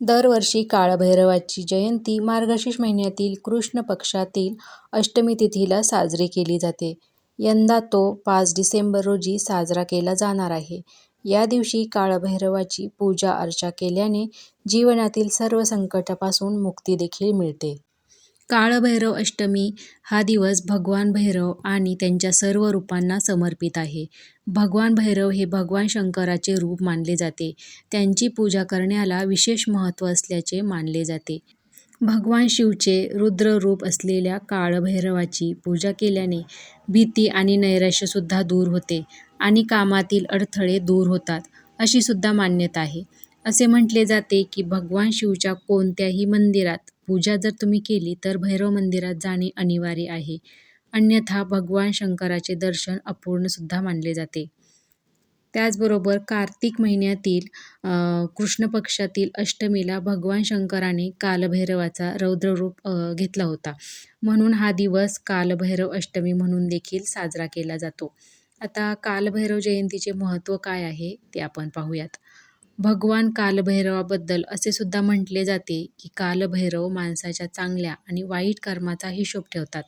दरवर्षी काळभैरवाची जयंती मार्गशीर्ष महिन्यातील कृष्ण पक्षातील अष्टमी तिथीला साजरी केली जाते. यंदा तो 5 डिसेंबर रोजी साजरा केला जाणार आहे. या दिवशी काळभैरवाची पूजा अर्चा केल्याने जीवनातील सर्व संकटापासून मुक्ती देखील मिळते. काळभैरव अष्टमी हा दिवस भगवान भैरव आणि त्यांच्या सर्व रूपांना समर्पित आहे. भगवान भैरव हे भगवान शंकराचे रूप मानले जाते. त्यांची पूजा करण्याला विशेष महत्त्व असल्याचे मानले जाते. भगवान शिवचे रुद्र रूप असलेल्या काळभैरवाची पूजा केल्याने भीती आणि नैराश्यसुद्धा दूर होते आणि कामातील अडथळे दूर होतात, अशी सुद्धा मान्यता आहे. असे म्हटले जाते की भगवान शिवच्या कोणत्याही मंदिरात पूजा जर तुम्ही केली तर भैरव मंदिरात जाणे अनिवार्य आहे. अन्यथा भगवान शंकराचे दर्शन अपूर्ण सुद्धा मानले जाते. त्याचबरोबर कार्तिक महिन्यातील कृष्ण पक्षातील अष्टमीला भगवान शंकराने कालभैरवाचा रौद्ररूप घेतला होता. म्हणून हा दिवस कालभैरव अष्टमी म्हणून देखील साजरा केला जातो. आता कालभैरव जयंतीचे महत्त्व काय आहे ते आपण पाहूयात. भगवान कालभैरवाबद्दल असे सुद्धा म्हटले जाते की कालभैरव माणसाच्या चांगल्या आणि वाईट कर्माचा हिशोब ठेवतात.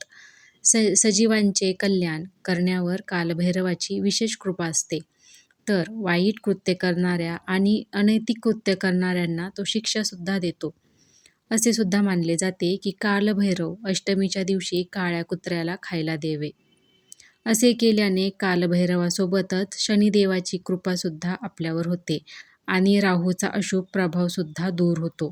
सजीवांचे कल्याण करण्यावर कालभैरवाची विशेष कृपा असते. तर वाईट कृत्य करणाऱ्या आणि अनैतिक कृत्य करणाऱ्यांना तो शिक्षासुद्धा देतो. असे सुद्धा मानले जाते की कालभैरव अष्टमीच्या दिवशी काळ्या कुत्र्याला खायला द्यावे. असे केल्याने कालभैरवासोबतच शनिदेवाची कृपासुद्धा आपल्यावर होते आणि राहूचा अशुभ प्रभावसुद्धा दूर होतो.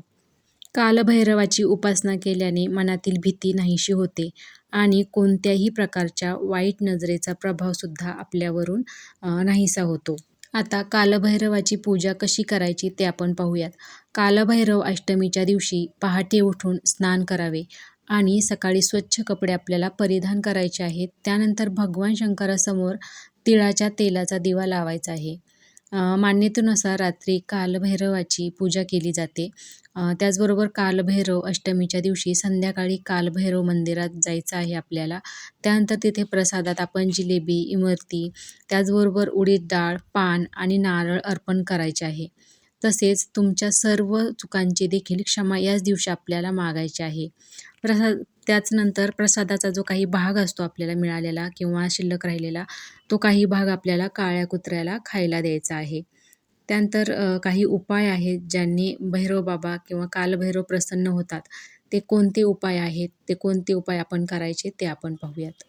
कालभैरवाची उपासना केल्याने मनातील भीती नाहीशी होते आणि कोणत्याही प्रकारच्या वाईट नजरेचा प्रभावसुद्धा आपल्यावरून नाहीसा होतो. आता कालभैरवाची पूजा कशी करायची ते आपण पाहूयात. कालभैरव अष्टमीच्या दिवशी पहाटे उठून स्नान करावे आणि सकाळी स्वच्छ कपडे आपल्याला परिधान करायचे आहेत. त्यानंतर भगवान शंकरासमोर तिळाच्या तेलाचा दिवा लावायचा आहे. मान्यतेनुसार रात्री कालभैरवाची पूजा केली जाते. त्याचबरोबर कालभैरव अष्टमीच्या दिवशी संध्याकाळी कालभैरव मंदिरात जायचं आहे आपल्याला. त्यानंतर तिथे प्रसादात आपण जिलेबी, इमरती, त्याचबरोबर उडीद डाळ, पान आणि नारळ अर्पण करायचे आहे. तसेच तुमच्या सर्व चुकांची देखील क्षमा याच दिवशी आपल्याला मागायची आहे. त्याचनंतर प्रसादाचा जो काही भाग असतो आपल्याला मिळालेला किंवा शिल्लक राहिलेला, तो काही भाग आपल्याला काळ्या कुत्र्याला खायला द्यायचा आहे. त्यानंतर काही उपाय आहेत ज्यांनी भैरव बाबा किंवा कालभैरव प्रसन्न होतात. ते कोणते उपाय आहेत, ते कोणते उपाय आपण करायचे ते आपण पाहूयात.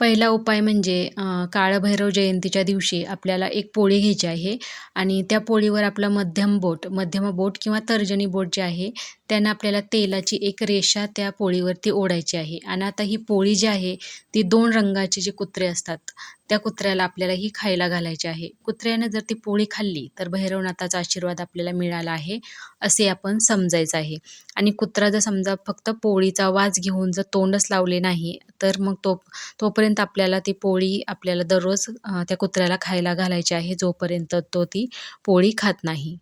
पहिला उपाय म्हणजे काळभैरव जयंतीच्या दिवशी आपल्याला एक पोळी घ्यायची आहे आणि त्या पोळीवर आपला मध्यम बोट किंवा तर्जनी बोट जे आहे त्यानं आपल्याला तेलाची एक रेषा त्या पोळीवरती ओढायची आहे. आणि आता ही पोळी जी आहे ती 2 रंगाचे जे कुत्रे असतात त्या कुत्र्याला आपल्याला ही खायला घालायची आहे. कुत्र्यानं जर ती पोळी खाल्ली तर भैरवनाथाचा आशीर्वाद आपल्याला मिळाला आहे असे आपण समजायचं आहे. आणि कुत्रा जर समजा फक्त पोळीचा वास घेऊन जर तोंडच लावले नाही तर मग तोपर्यंत आपल्याला ती पोळी आपल्याला दररोज त्या कुत्र्याला खायला घालायची आहे जोपर्यंत तो ती पोळी खात नाही.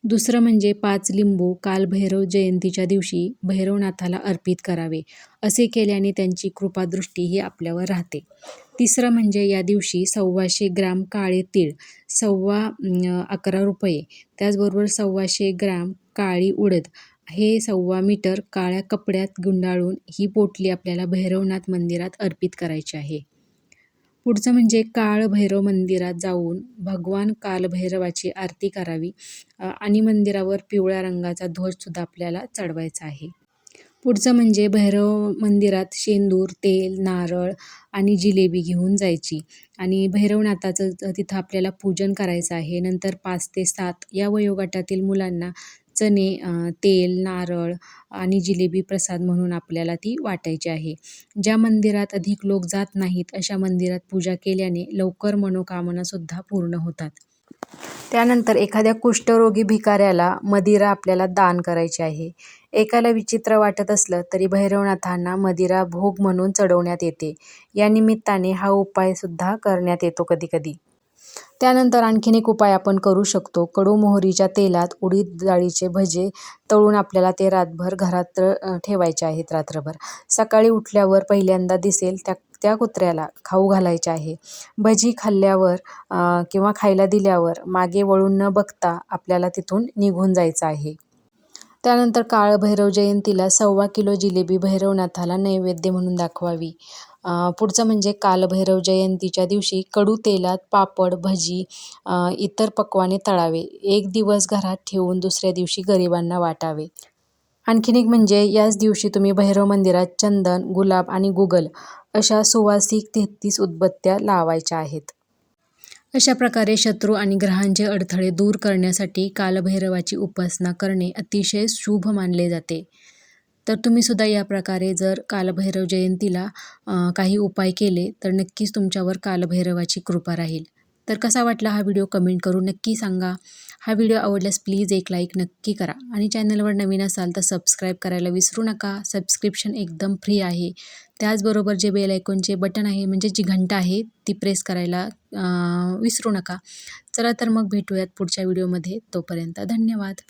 दुसरं म्हणजे 5 लिंबू कालभैरव जयंतीच्या दिवशी भैरवनाथाला अर्पित करावे. असे केल्याने त्यांची कृपादृष्टी ही आपल्यावर राहते. तिसरं म्हणजे या दिवशी 125 ग्राम काळे तीळ, ₹11.25, त्याचबरोबर 125 ग्राम काळी उडद, हे 1.25 मीटर काळ्या कपड्यात गुंडाळून ही पोटली आपल्याला भैरवनाथ मंदिरात अर्पित करायची आहे. पुढचं म्हणजे काळभैरव मंदिरात जाऊन भगवान कालभैरवाची आरती करावी आणि मंदिरावर पिवळ्या रंगाचा ध्वजसुद्धा आपल्याला चढवायचा आहे. पुढचं म्हणजे भैरव मंदिरात शेंदूर, तेल, नारळ आणि जिलेबी घेऊन जायची आणि भैरवनाथाचं तिथं आपल्याला पूजन करायचं आहे. नंतर 5 ते 7 या वयोगटातील मुलांना चणे, तेल, नारळ आणि जिलेबी प्रसाद म्हणून आपल्याला ती वाटायची आहे. ज्या मंदिरात अधिक लोक जात नाहीत अशा मंदिरात पूजा केल्याने लवकर मनोकामनासुद्धा पूर्ण होतात. त्यानंतर एखाद्या कुष्ठरोगी भिकाऱ्याला मदिरा आपल्याला दान करायची आहे. एकाला विचित्र वाटत असलं तरी भैरवनाथांना मदिरा भोग म्हणून चढवण्यात येते. या निमित्ताने हा उपायसुद्धा करण्यात येतो कधीकधी. त्यानंतर आणखीन एक उपाय आपण करू शकतो. कडू मोहरीच्या तेलात उडीद डाळीचे भजे तळून आपल्याला ते रातभर घरात ठेवायचे आहेत रात्रभर. सकाळी उठल्यावर पहिल्यांदा दिसेल त्या कुत्र्याला खाऊ घालायचे आहे. भजी खाल्ल्यावर किंवा खायला दिल्यावर मागे वळून न बघता आपल्याला तिथून निघून जायचं आहे. त्यानंतर काळभैरव जयंतीला 1.25 किलो जिलेबी भैरवनाथाला नैवेद्य म्हणून दाखवावी. पुढचं म्हणजे कालभैरव जयंतीच्या दिवशी कडू तेलात पापड, भजी, इतर पक्वाने तळावे. 1 दिवस घरात ठेवून दुसऱ्या दिवशी गरिबांना वाटावे. आणखीन एक म्हणजे याच दिवशी तुम्ही भैरव मंदिरात चंदन, गुलाब आणि गुगल अशा सुवासिक 33 उदबत्त्या लावायच्या आहेत. अशा प्रकारे शत्रू आणि ग्रहांचे अडथळे दूर करण्यासाठी कालभैरवाची उपासना करणे अतिशय शुभ मानले जाते. तर तुम्ही सुद्धा या प्रकारे जर कालभैरव जयंतीला काही उपाय केले तर नक्कीच तुमच्यावर कालभैरवाची कृपा राहील. तर कसा वाटला हा व्हिडिओ कमेंट करून नक्की सांगा. हा व्हिडिओ आवडल्यास प्लीज एक लाईक नक्की करा आणि चॅनलवर नवीन असाल तर सबस्क्राईब करायला विसरू नका. सबस्क्रिप्शन एकदम फ्री आहे. त्याचबरोबर जे बेल आयकॉनचे बटन आहे म्हणजे जी घंटा आहे ती प्रेस करायला विसरू नका. चला तर मग भेटूयात पुढच्या व्हिडिओमध्ये. तोपर्यंत धन्यवाद.